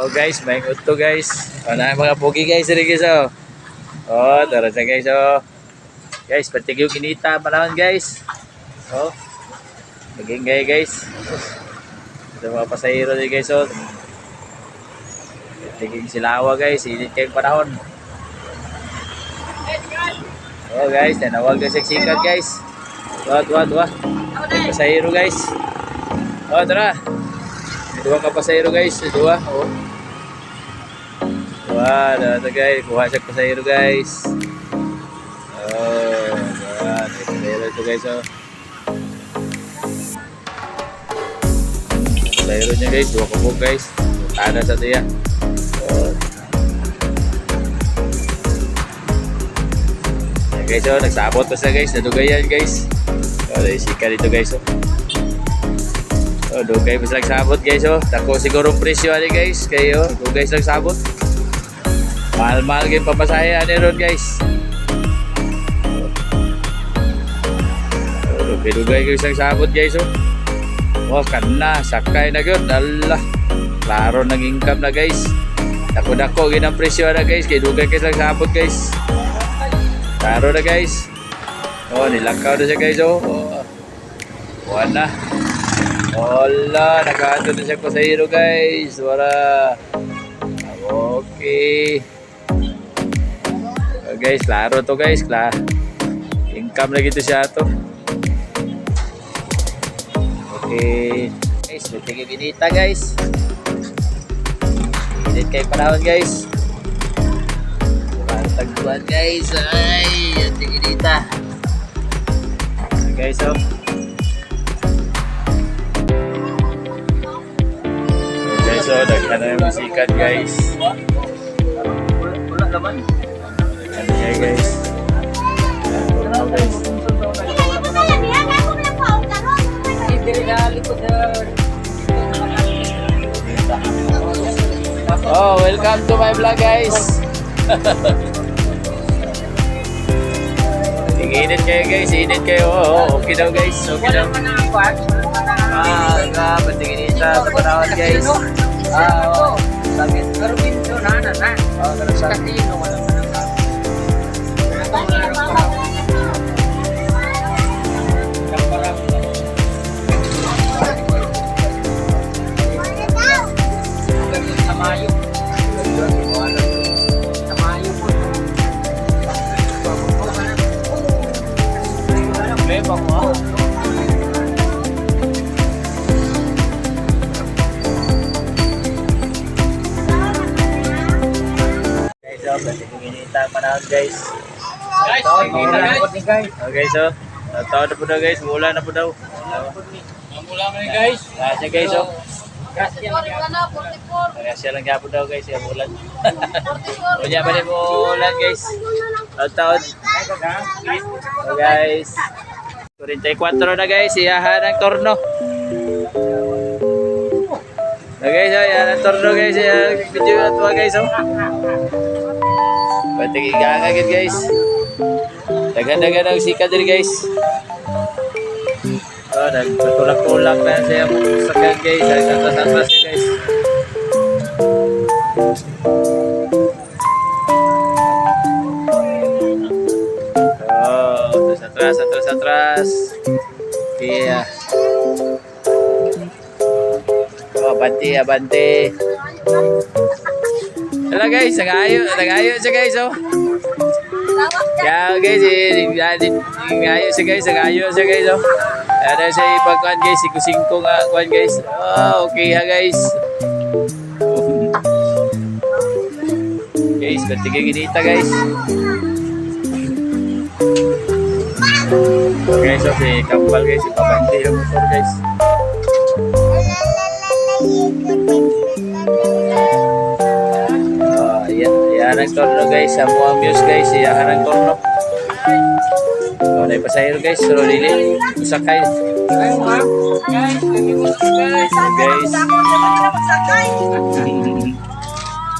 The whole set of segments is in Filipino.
Oh guys, may to guys. Na mga pogi guys rin guys oh. Oh, tara na guys oh. Guys, patig yung kinita panahon guys. Oh. Maging gaya guys. Ito mga pasahero din guys oh. Tiging silawa guys, init kayong panahon. Oh guys, tanawag na siksikan guys. Tuwa. Pasahero guys. Oh tara. Dua ka pasahero guys, dua. Oh. Wah, ito guys, kuha siya pasahero guys. Oh, wah, pasahero ito guys oh. Pasahero niya guys, dua kabog guys. Tada sa tiya. Oh. Guys oh, nagsabot pa siya guys, nadugayan guys. Oh, isika dito guys oh. Oh, dugay mas lang sabot guys oh. Tako siguro presyo ani guys kayo. Dugay lang sabot. Mahal-mahal gyud pamasahe ani ron guys. Oh, dugay guys lang sabot guys oh. Wah, kana sakay na gyud. Allah. Klaro nang income na guys. Dako-dako gyud ang presyo na guys. Kay dugay guys lang sabot guys. Klaro na guys. Oh, nilakaw na siya guys oh. Wala. Hola, nakato na siya pasahero guys. Wala. Okay. Oh, guys, klaro to guys. Income lagi to siya to. Okay. Guys, tingin binita guys. Init kayo panahon guys. Tagpuan guys. Ay, tingin binita. Guys, oh. So, daghan na yung musikan guys. Wala naman. Ano yan guys? Ano guys? Oh, welcome to my vlog guys. Init kayo guys, init kayo. Oh, okay daw guys, okay daw. Patingin sa panahon guys. Sakit Erwin to na. Oh, sa Kasino wala man ang Tamayo. Tamayo po. Bebang mo. Pinginita panahon guys. Guys, Okay so, taon na po daw guys, mula na po daw. mula man guys. Kasi guys oh. Kasya Kaya lang po daw guys, yung ulan. Unya pa rin po ulan guys. Taon. So guys, 44 na guys, iyahan ang torno. So guys, iyahan ang torno guys, video na ito guys oh. Pati igangagid guys. Dagan-dagan ang sika din guys. Oh, nagtulak-tulak na siya sakyan guys. Atras-atras siya guys. Oh, atras. Iya. Oh, abante. Hello guys, nag-ayo siya guys oh. Yeah guys, nag-ayo siya guys, oh. Ada siya ipagkuhan guys, 5 nga kuhan guys. Oh, okay ha guys. Guys, batigay ginita guys. Guys, so si Kampal guys, ipabante yung motor guys. Iyahan ang torno guys, sa muang views guys, iyahan ang torno. So, na pasahero guys, pero lili, usakay. Guys,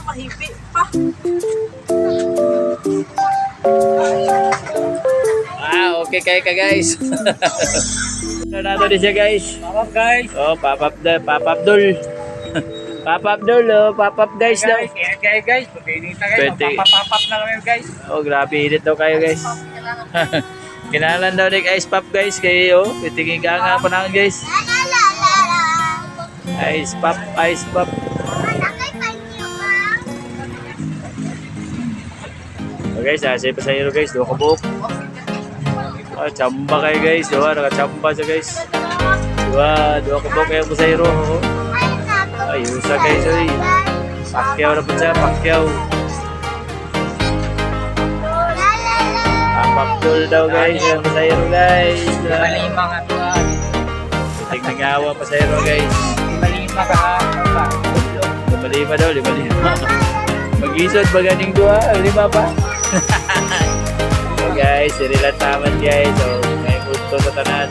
Mahipit pa. Okay kayo ka guys. Nato din siya guys. Papap guys. Oh, papap dol. Pop-up dulo, pop-up guys daw. Guys, init kayo guys. Pagkainita kayo. 20. Papapapap na kami guys. Oh, grabe init daw kayo guys. Kinalan daw ni ice pop guys kayo. Pitingin ka nga pa na guys. Ice pop, ice pop. Oh guys, asay pa sa hero guys. Dua ka buhok. Oh, chamba kayo guys. Nakachamba siya guys. Dua ka buhok kayo pa sa hero. Ay, usa guys. Ay. Pakyaw na po siya, pakyaw. Papapdol daw guys. Yung pa sa hero guys. Malima nga to ha. Tingnan awa pa sa hero guys. Malima ka ha. 5 daw, 5. Mag-isod ba ganing dua? 5 pa? So guys, sirilan taman guys. So, may gusto sa tanan.